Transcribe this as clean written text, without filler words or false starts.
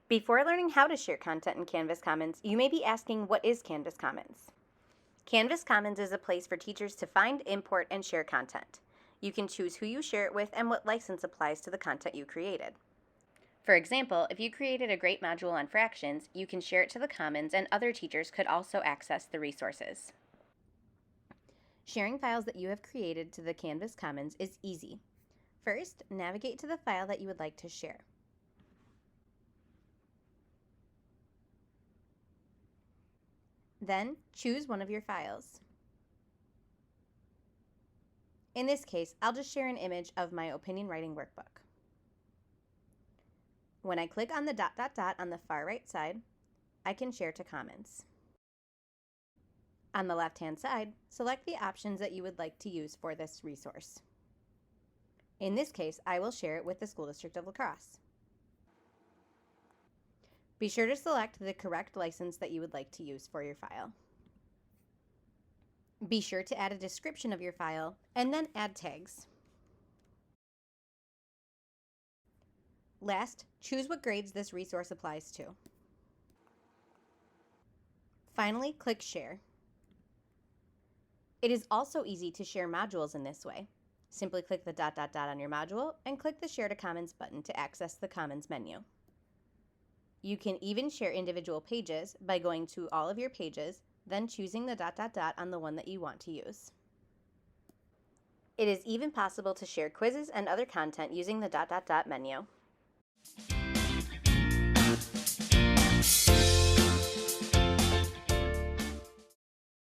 Before learning how to share content in Canvas Commons, you may be asking, what is Canvas Commons? Canvas Commons is a place for teachers to find, import, and share content. You can choose who you share it with and what license applies to the content you created. For example, if you created a great module on fractions, you can share it to the Commons and other teachers could also access the resources. Sharing files that you have created to the Canvas Commons is easy. First, navigate to the file that you would like to share. Then, choose one of your files. In this case, I'll just share an image of my opinion writing workbook. When I click on the ... on the far right side, I can share to Commons. On the left-hand side, select the options that you would like to use for this resource. In this case, I will share it with the School District of La Crosse. Be sure to select the correct license that you would like to use for your file. Be sure to add a description of your file and then add tags. Last, choose what grades this resource applies to. Finally, click Share. It is also easy to share modules in this way. Simply click the ... on your module and click the Share to Commons button to access the Commons menu. You can even share individual pages by going to all of your pages, then choosing the ... on the one that you want to use. It is even possible to share quizzes and other content using the ... menu.